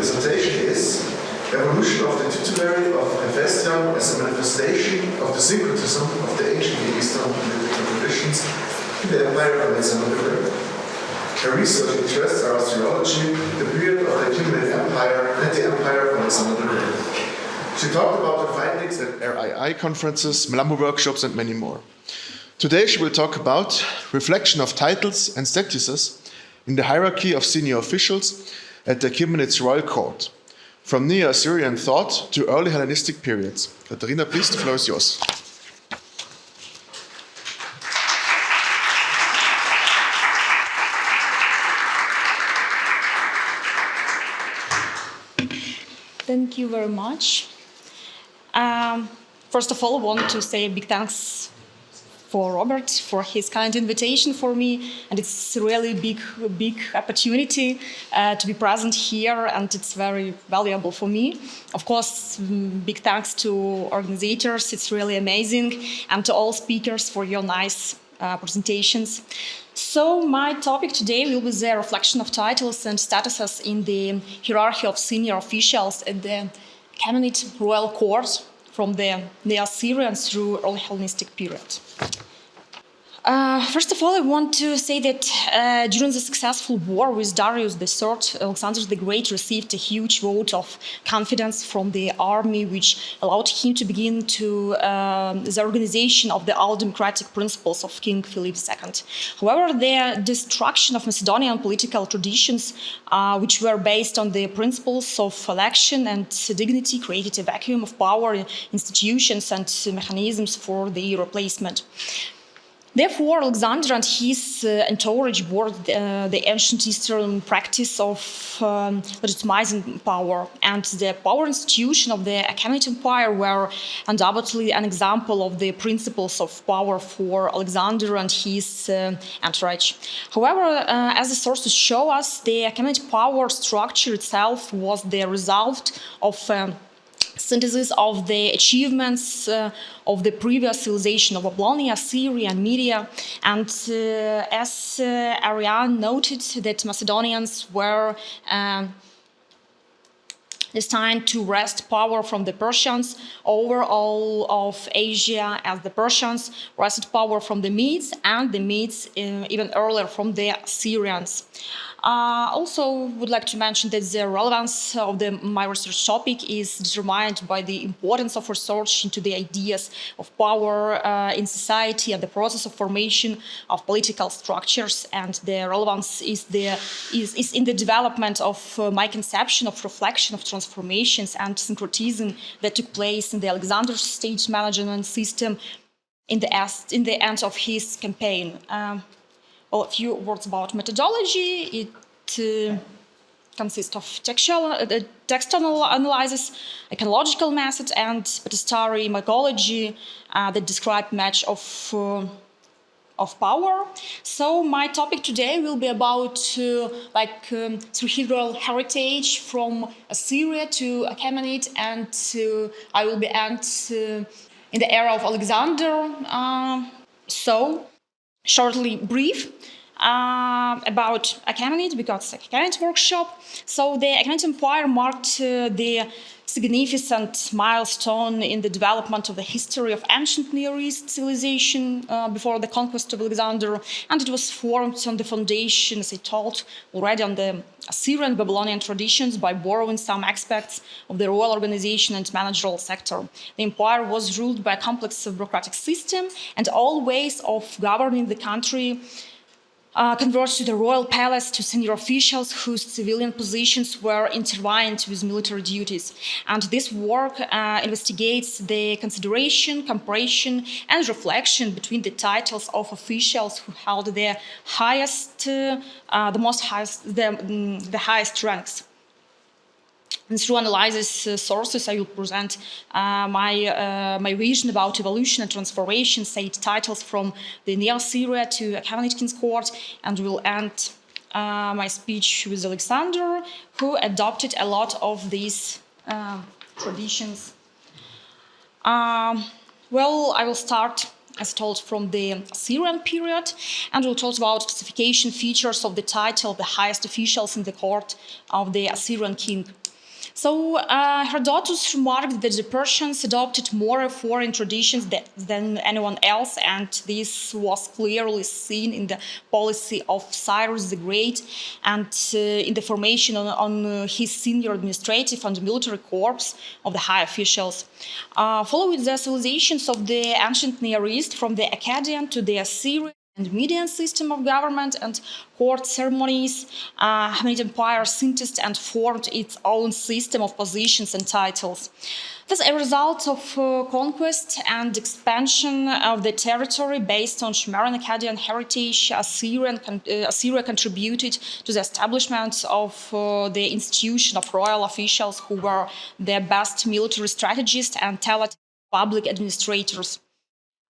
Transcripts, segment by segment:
dissertation is Evolution of the Tutelary of Hephaestion as a manifestation of the syncretism of the ancient Near Eastern political traditions in the Empire of Alexander the Great. Her research interests are astrology, the period of the Achaemenid Empire, and the Empire of Alexander the Great. She talked about her findings at RII conferences, Melambo workshops, and many more. Today she will talk about reflection of titles and statuses in the hierarchy of senior officials at the Achaemenid's royal court, from Neo-Assyrian thought to early Hellenistic periods. Katharina, please, the floor is yours. Thank you very much. First of all, I want to say a big thanks for Robert for his kind invitation for me, and it's really a big opportunity to be present here, and it's very valuable for me. Of course, big thanks to organizers, it's really amazing, and to all speakers for your nice presentations. So my topic today will be the reflection of titles and statuses in the hierarchy of senior officials at the Achaemenid royal court from the Neo-Assyrian through early Hellenistic period. First of all, I want to say that during the successful war with Darius III, Alexander the Great received a huge vote of confidence from the army, which allowed him to begin the organization of the all democratic principles of King Philip II. However, the destruction of Macedonian political traditions, which were based on the principles of election and dignity, created a vacuum of power, institutions, and mechanisms for the replacement. Therefore, Alexander and his entourage bore the ancient Eastern practice of legitimizing power, and the power institution of the Achaemenid Empire were undoubtedly an example of the principles of power for Alexander and his entourage. However, as the sources show us, the Achaemenid power structure itself was the result of synthesis of the achievements of the previous civilization of Babylonian, Assyria, and Media. And as Ariane noted, that Macedonians were destined to wrest power from the Persians over all of Asia, as the Persians wrested power from the Medes, and the Medes even earlier from the Assyrians. Also would like to mention that the relevance of my research topic is determined by the importance of research into the ideas of power in society and the process of formation of political structures, and the relevance is in the development of my conception of reflection of transformations and syncretism that took place in the Alexander state management system in the end of his campaign. Well, a few words about methodology. It consists of textual analysis, iconological method, and patisserie mycology that describe match of power. So my topic today will be about trihedral heritage from Assyria to Achaemenid, and I will be in the era of Alexander. So shortly brief about Achaemenid, because it's Achaemenid workshop. So the Achaemenid Empire marked the significant milestone in the development of the history of ancient Near East civilization before the conquest of Alexander, and it was formed on the foundation, as I told already, on the Assyrian Babylonian traditions by borrowing some aspects of the royal organization and managerial sector. The empire was ruled by a complex bureaucratic system, and all ways of governing the country converged to the royal palace, to senior officials whose civilian positions were intertwined with military duties. And this work investigates the consideration, comparison, and reflection between the titles of officials who held the highest, the highest ranks. And through analysis sources, I will present my vision about evolution and transformation, say titles from the Neo-Assyria to Achaemenid King's Court, and will end my speech with Alexander, who adopted a lot of these traditions. Well, I will start, as told, from the Assyrian period, and we'll talk about specification features of the title of the highest officials in the court of the Assyrian king. So Herodotus remarked that the Persians adopted more foreign traditions than anyone else, and this was clearly seen in the policy of Cyrus the Great and in the formation on his senior administrative and military corps of the high officials. Following the civilizations of the ancient Near East, from the Akkadian to the Assyrian and Median system of government and court ceremonies, Achaemenid Empire synthesized and formed its own system of positions and titles. Thus, a result of conquest and expansion of the territory based on Sumerian Akkadian heritage, Assyria contributed to the establishment of the institution of royal officials who were the best military strategists and talented public administrators.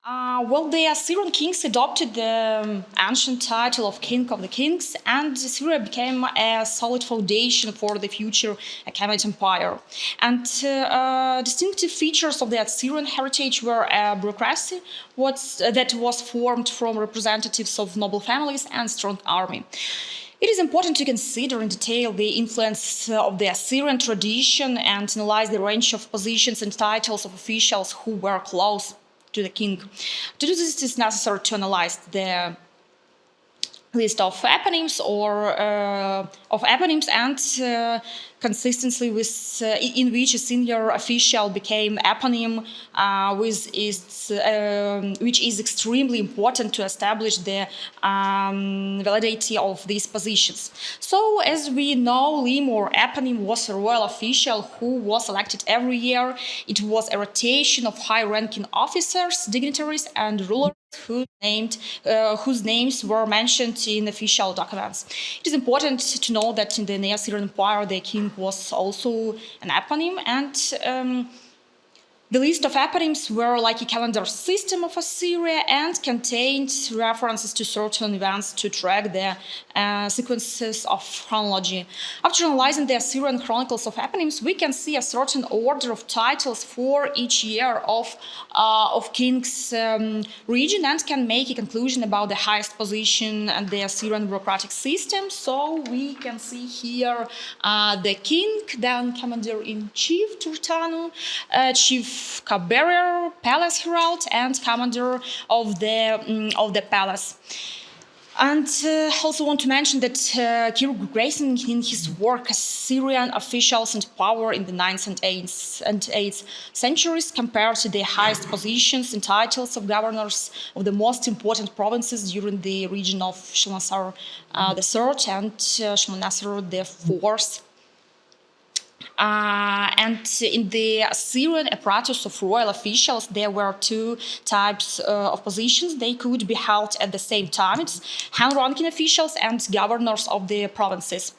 The Assyrian kings adopted the ancient title of King of the Kings, and Assyria became a solid foundation for the future Achaemenid Empire. And distinctive features of the Assyrian heritage were a bureaucracy that was formed from representatives of noble families and strong army. It is important to consider in detail the influence of the Assyrian tradition and analyze the range of positions and titles of officials who were close to the king. To do this, it is necessary to analyze the list of eponyms and consistency with in which a senior official became eponym, which is extremely important to establish the validity of these positions. So, as we know, lim or eponym was a royal official who was elected every year. It was a rotation of high-ranking officers, dignitaries, and rulers whose names were mentioned in official documents. It is important to know that in the Neo-Assyrian Empire, the king was also an eponym, and the list of eponyms were like a calendar system of Assyria and contained references to certain events to track the sequences of chronology. After analyzing the Assyrian chronicles of eponyms, we can see a certain order of titles for each year of king's region and can make a conclusion about the highest position and the Assyrian bureaucratic system. So we can see here the king, then commander-in-chief Turtanu, chief cupbearer, palace herald, and commander of the palace. And also want to mention that Kirk Grayson, in his work Assyrian Officials and Power in the 9th and 8th centuries, compared to the highest positions and titles of governors of the most important provinces during the region of Shalmaneser III and Shalmaneser IV. And in the Assyrian apparatus of royal officials, there were two types of positions. They could be held at the same time. It's high-ranking officials and governors of the provinces.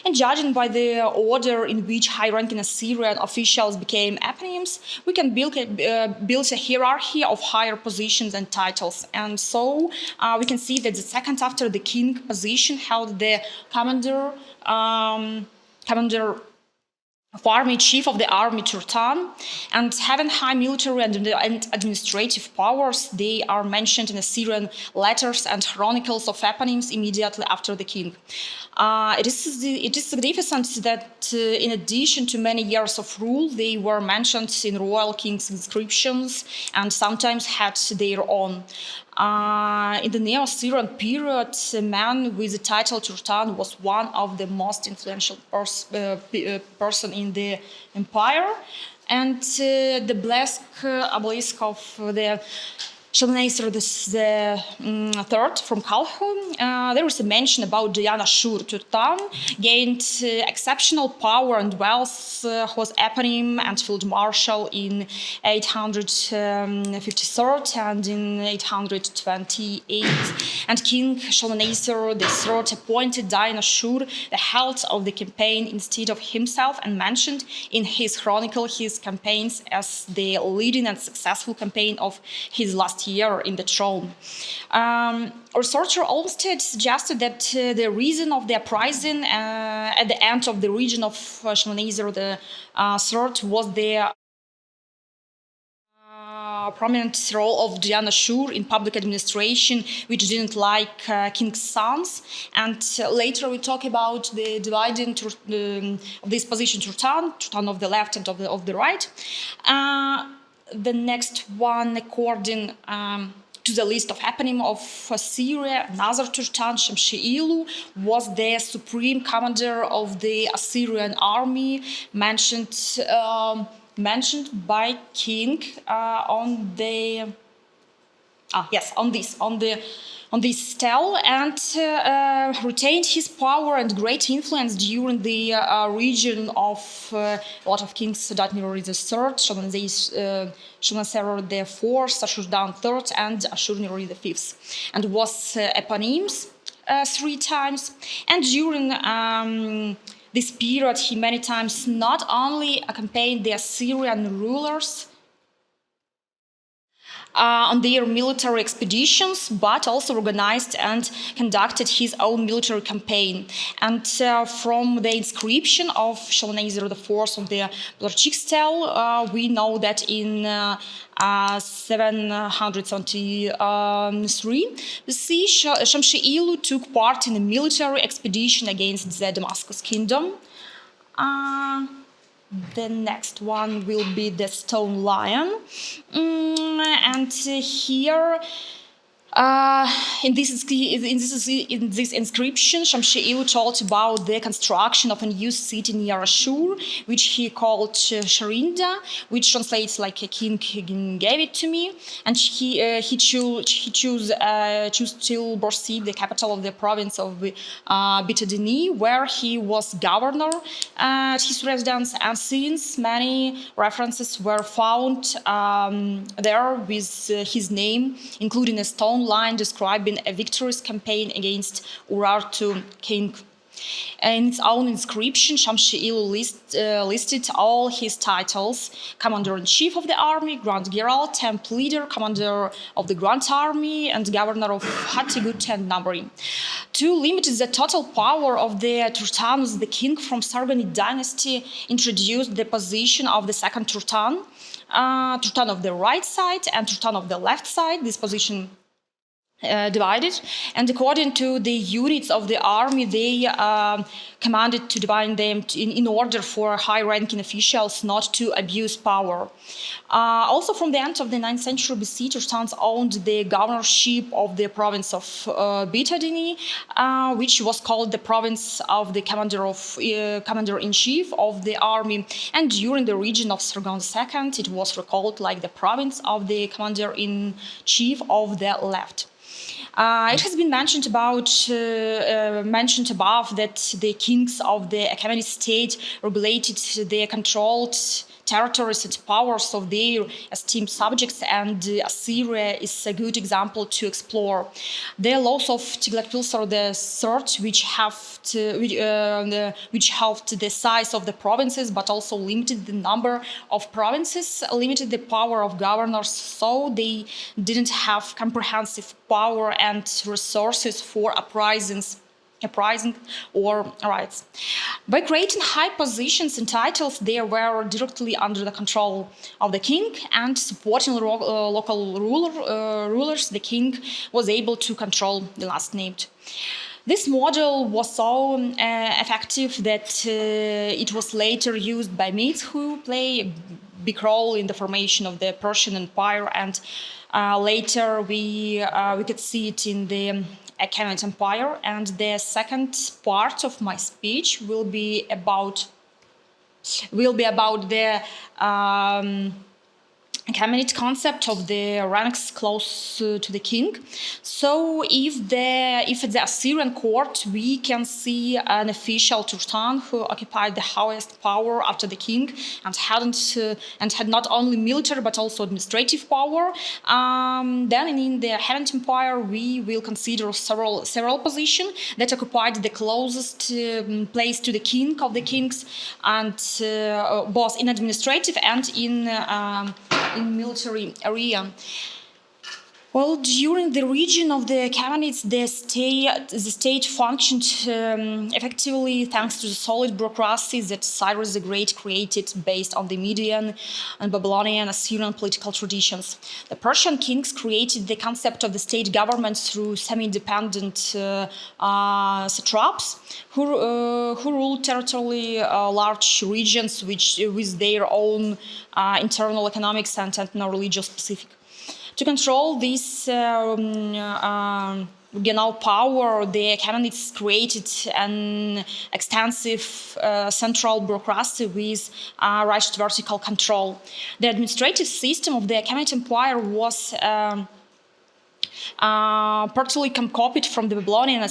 And judging by the order in which high-ranking Assyrian officials became eponyms, we can build a hierarchy of higher positions and titles. And so we can see that the second after the king position held the commander of army, chief of the army Turtan, and having high military and administrative powers. They are mentioned in Assyrian letters and chronicles of eponyms immediately after the king. It is significant that in addition to many years of rule, they were mentioned in royal kings' inscriptions and sometimes had their own. In the Neo-Assyrian period, a man with the title Turtan was one of the most influential person in the empire. And the obelisk of the Shalmaneser III from Kalhu, there is a mention about Diana Shur. Turtan gained exceptional power and wealth, was eponym and field marshal in 853 and in 828. And King Shalmaneser III appointed Diana Shur the head of the campaign instead of himself and mentioned in his chronicle his campaigns as the leading and successful campaign of his last year in the throne. Researcher Olmsted suggested that the reason of the uprising at the end of the region of Shalmaneser III was the prominent role of Diana Shur in public administration, which didn't like king's sons. And later we talk about the dividing of this position, Turtan of the left and of the right. The next one, according to the list of eponym of Assyria, another Turtan, Shamshi-Ilu, was the supreme commander of the Assyrian army, mentioned by King on this stele, and retained his power and great influence during the region of a lot of kings: Datmir III, Shalmaneser IV, Ashurdan III, and Ashurnir V, and was eponyms 3 times. And during this period, he many times not only accompanied the Assyrian rulers on their military expeditions, but also organized and conducted his own military campaign. And from the inscription of Shalmaneser IV on the Bureaucratic stele, we know that in 773 BC, Shamshi-Ilu took part in a military expedition against the Damascus kingdom. The next one will be the stone lion, and here in this inscription, Shamshi-Ilu told about the construction of a new city near Ashur, which he called Sharinda, which translates like a king gave it to me, and he chose Tilbursi, the capital of the province of Bitadini, where he was governor at his residence. And since many references were found there with his name, including a stone line describing a victorious campaign against Urartu king. In its own inscription, Shamshi-Ilu listed all his titles: Commander-in-Chief of the Army, Grand General, Camp Leader, Commander of the Grand Army, and Governor of Hatigut and Nabri. To limit the total power of the Turtans, the king from Sargonid dynasty introduced the position of the second Turtan, Turtan of the right side and Turtan of the left side. This position divided, and according to the units of the army, they commanded to divide them in order for high-ranking officials not to abuse power. Also, from the end of the 9th century BC, Turtans owned the governorship of the province of Bitadini, which was called the province of the commander-in-chief of the army, and during the region of Sargon II, it was recalled like the province of the commander-in-chief of the left. It has been mentioned above that the kings of the Achaemenid state regulated their controlled territories and powers of their esteemed subjects, and Assyria is a good example to explore. The laws of Tiglath-Pileser III, which halved the size of the provinces, but also limited the number of provinces, limited the power of governors, so they didn't have comprehensive power and resources for uprising or riots. By creating high positions and titles, they were directly under the control of the king, and supporting local rulers, the king was able to control the last named. This model was so effective that it was later used by Medes, who play a big role in the formation of the Persian Empire, and later we could see it in the Achaemenid Empire. And the second part of my speech will be about the Achaemenid concept of the ranks close to the king. So if at the Assyrian court we can see an official Turtan who occupied the highest power after the king and had not only military but also administrative power, then in the Achaemenid Empire we will consider several positions that occupied the closest place to the king of the kings, and both in administrative and in military area. Well, during the region of the Achaemenids, the state functioned effectively thanks to the solid bureaucracy that Cyrus the Great created based on the Median and Babylonian Assyrian political traditions. The Persian kings created the concept of the state government through semi-independent satraps who ruled territorially large regions with their own internal economics and ethno-religious specific. To control this regional power, the Achaemenids created an extensive central bureaucracy with right to vertical control. The administrative system of the Achaemenid Empire was partly copied from the Babylonian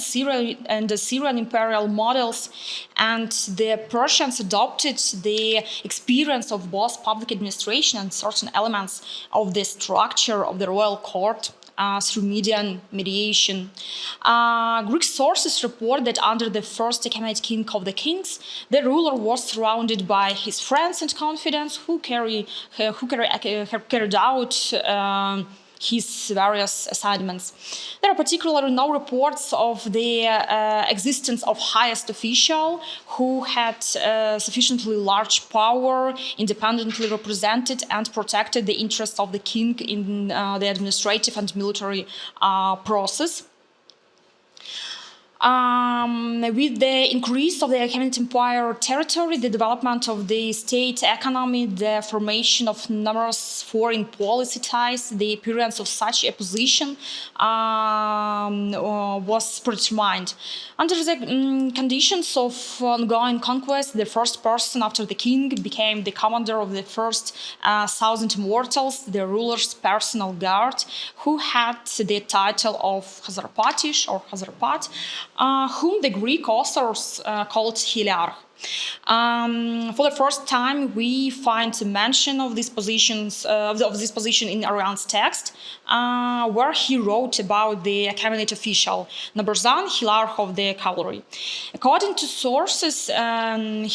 and Assyrian imperial models, and the Persians adopted the experience of both public administration and certain elements of the structure of the royal court through mediation. Greek sources report that under the first Achaemenid king of the kings, the ruler was surrounded by his friends and confidants who carried out his various assignments. There are particularly no reports of the existence of highest official who had sufficiently large power, independently represented and protected the interests of the king in the administrative and military process. With the increase of the Achaemenid Empire territory, the development of the state economy, the formation of numerous foreign policy ties, the appearance of such a position was predetermined. Under the conditions of ongoing conquest, the first person after the king became the commander of the first 1,000 immortals, the ruler's personal guard, who had the title of Hazarpatish or Hazarpat, whom the Greek authors called Heliarch. For the first time, we find a mention of this position in Arrian's text, where he wrote about the Achaemenid official Nabarzan, Heliarch of the cavalry. According to sources,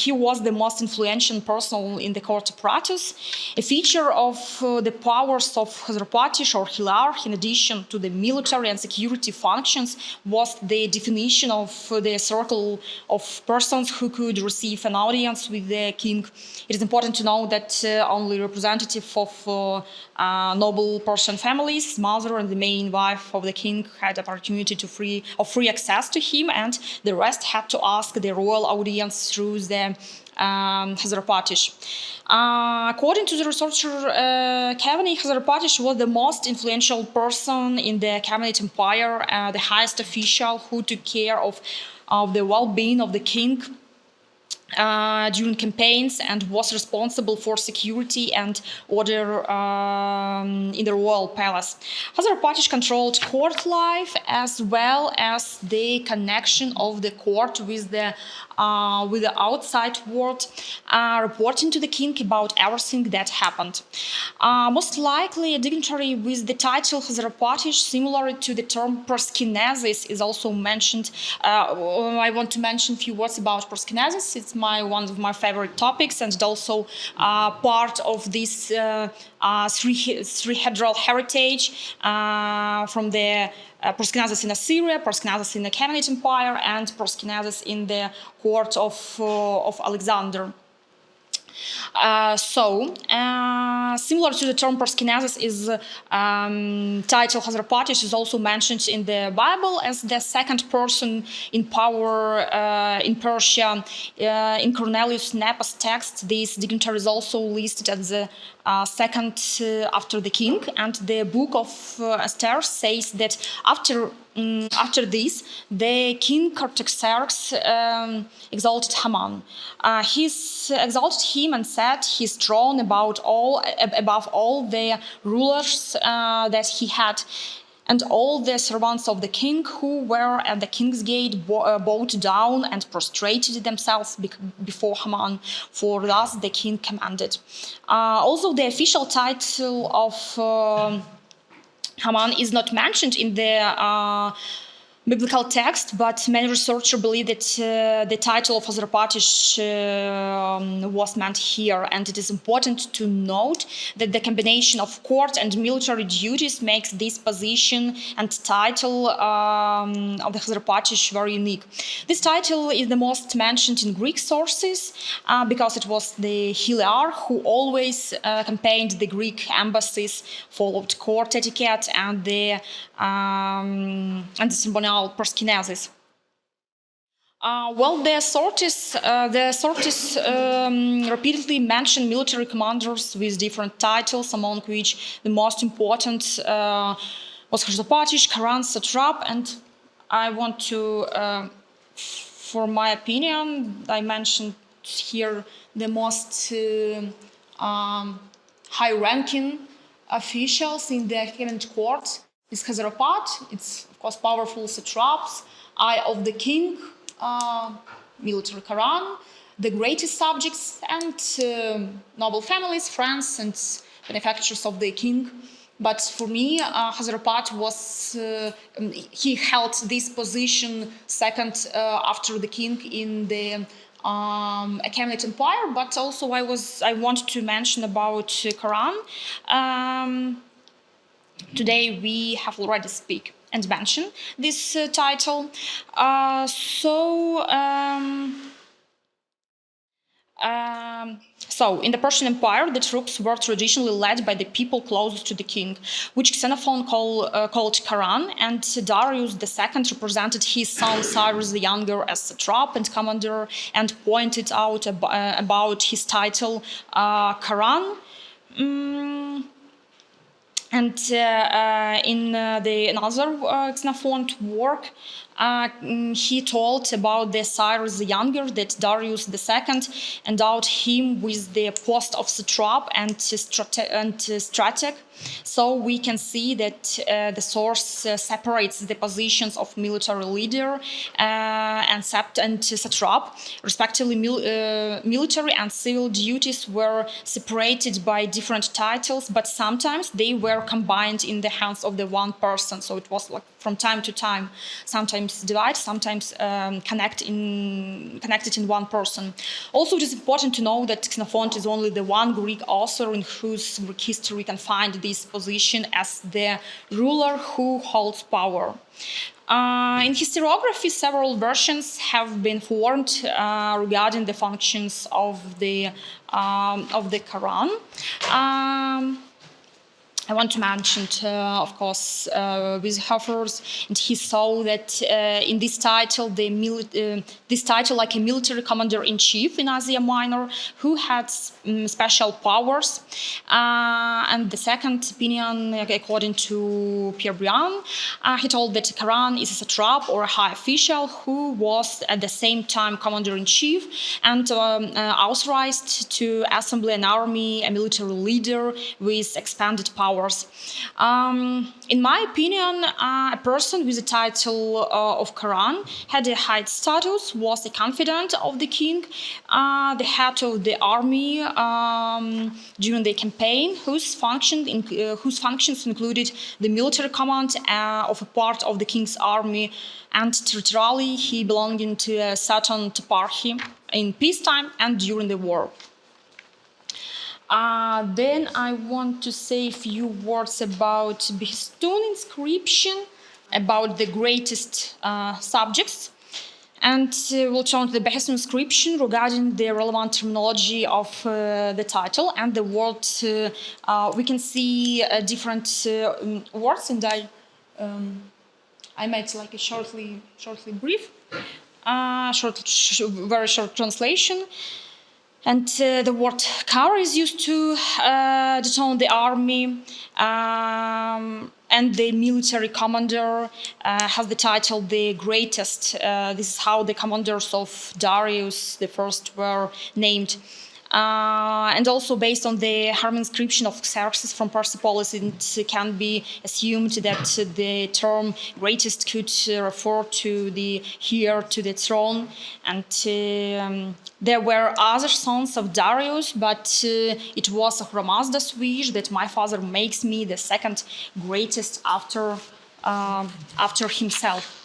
he was the most influential person in the court apparatus. A feature of the powers of Hazarpatish or Heliarch, in addition to the military and security functions, was the definition of the circle of persons who could receive an audience with the king. It is important to know that only representatives of noble Persian families, his mother and the main wife of the king, had opportunity to free access to him, and the rest had to ask the royal audience through the Hazarpatish. According to the researcher Kavani, Hazarpatish was the most influential person in the Achaemenid Empire, the highest official who took care of the well-being of the king during campaigns and was responsible for security and order in the royal palace. Hazarpatish controlled court life as well as the connection of the court with the outside world, reporting to the king about everything that happened. Most likely, a dignitary with the title Hazarpatish, similar to the term Proskynesis, is also mentioned. I want to mention a few words about Proskynesis. It's one of my favorite topics, and also part of this three-hedral heritage from the Proskynesis in Assyria, Proskynesis in the Achaemenid Empire, and Proskynesis in the court of Alexander. Similar to the term Proskynesis, is title Hazarpatish is also mentioned in the Bible as the second person in power in Persia. In Cornelius Nepos' text, this dignitary is also listed as the second after the king, and the book of Esther says that after this, the king Artaxerxes exalted Haman. He exalted him and set his throne above all the rulers that he had. And all the servants of the king who were at the king's gate bowed down and prostrated themselves before Haman, for thus the king commanded. Also, the official title of Haman is not mentioned in the biblical text, but many researchers believe that the title of Hazarapatish was meant here, and it is important to note that the combination of court and military duties makes this position and title of the Hazarapatish very unique. This title is the most mentioned in Greek sources because it was the Heliar who always campaigned the Greek embassies, followed court etiquette and the ceremonial proskinesis. The sources repeatedly mention military commanders with different titles, among which the most important was Hazarapatish, Karan, satrap, and I want to, for my opinion, I mentioned here the most high-ranking officials in the Achaemenid court. It's Hazarapat, it's of course powerful satraps, eye of the king, military Karan, the greatest subjects and noble families, friends and benefactors of the king. But for me, Hazarapat was, he held this position second after the king in the Achaemenid Empire, but also I want to mention about Karan. Today we have already speak and mentioned this title. So in the Persian Empire, the troops were traditionally led by the people closest to the king, which Xenophon called Karan, and Darius II represented his son Cyrus the Younger as satrap and commander, and pointed out about his title Karan. And in the another Xenophon work, he told about the Cyrus the Younger that Darius II endowed him with the post of satrap and strateg. So we can see that the source separates the positions of military leader and satrap. Respectively, military and civil duties were separated by different titles, but sometimes they were combined in the hands of the one person. So it was like from time to time, sometimes divided, sometimes connected in one person. Also, it is important to know that Xenophon is only the one Greek author in whose Greek history we can find this position as the ruler who holds power. In historiography, several versions have been formed regarding the functions of the Quran. I want to mention, of course, Wieshofer's, and he saw that in this title, like a military commander-in-chief in Asia Minor, who had special powers. And the second opinion, according to Pierre Briand, he told that Karan is a satrap or a high official who was at the same time commander-in-chief and authorized to assemble an army, a military leader with expanded powers. In my opinion, a person with the title of Karan had a high status, was a confidant of the king, the head of the army during the campaign, whose functions included the military command of a part of the king's army, and territorially he belonged to a certain toparchy in peacetime and during the war. Then I want to say a few words about Behistun inscription, about the greatest subjects. And we'll turn to the Behistun inscription regarding the relevant terminology of the title and the word. We can see different words, and I made like a shortly brief, very short translation. And the word kar is used to denote the army, and the military commander has the title the greatest. This is how the commanders of Darius I were named. And also based on the Harman inscription of Xerxes from Persepolis, it can be assumed that the term greatest could refer to the heir to the throne. And there were other sons of Darius, but it was Ahura wish that my father makes me the second greatest after himself.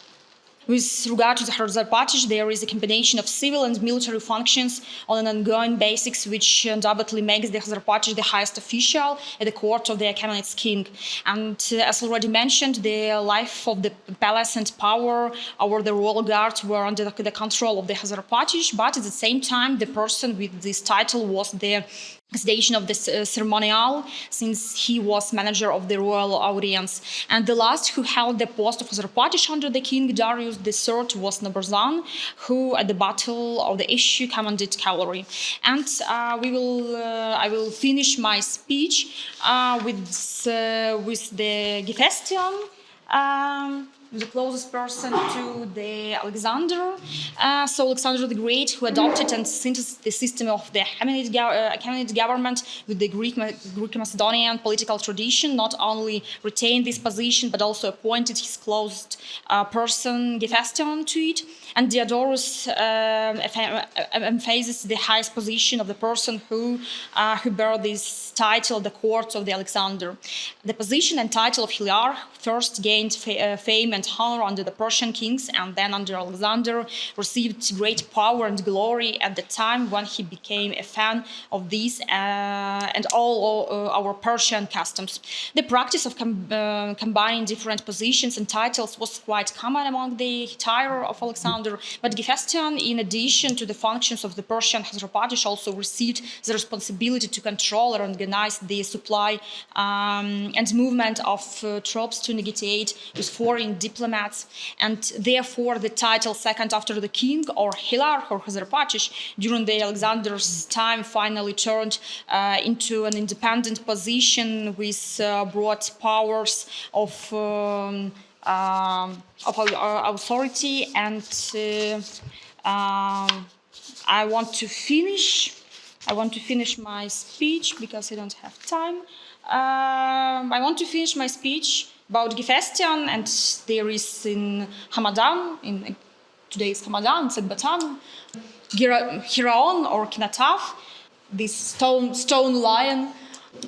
With regard to the Hazarpatish, there is a combination of civil and military functions on an ongoing basis, which undoubtedly makes the Hazarpatish the highest official at the court of the Achaemenid king. And as already mentioned, the life of the palace and power over the royal guard were under the control of the Hazarpatish, but at the same time, the person with this title was the station of the ceremonial, since he was manager of the royal audience. And the last who held the post of Hazarpatish under the king Darius III was Nabarzan, who at the battle of the issue commanded cavalry. And I will finish my speech with the Hephaestion, the closest person to the Alexander. So Alexander the Great, who adopted and synthesized the system of the Achaemenid government with the Greek Macedonian political tradition, not only retained this position, but also appointed his closest person, Hephaestion, to it. And Diodorus emphasizes the highest position of the person who bear this title, the court of the Alexander. The position and title of Heliar first gained fame and honor under the Persian kings, and then under Alexander received great power and glory at the time when he became a fan of these and all our Persian customs. The practice of combining different positions and titles was quite common among the hetaira of Alexander, but Hephaestion, in addition to the functions of the Persian Hazarpatish, also received the responsibility to control and organize the supply and movement of troops to negotiate with foreign diplomats, and therefore the title second after the king, or Hilar or Hazarpatish, during the Alexander's time finally turned into an independent position with broad powers of authority. And I want to finish my speech because I don't have time. I want to finish my speech about Hephaestion, and there is in Hamadan, in today's Hamadan, it's Batan, Hiraon or Kinataf, this stone lion.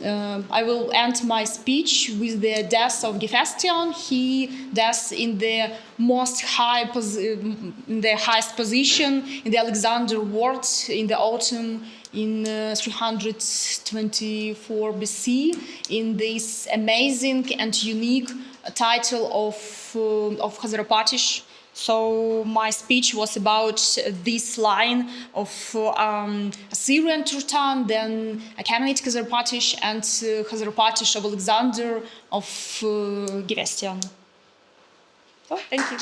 I will end my speech with the death of Hephaestion. He dies in the highest position in the Alexander world in the autumn in 324 BC, in this amazing and unique title of Hazarpatish. So my speech was about this line of Assyrian Turtan, then Achaemenid Hazarpatish, and Hazarpatish of Alexander of Hephaestion. So, thank you.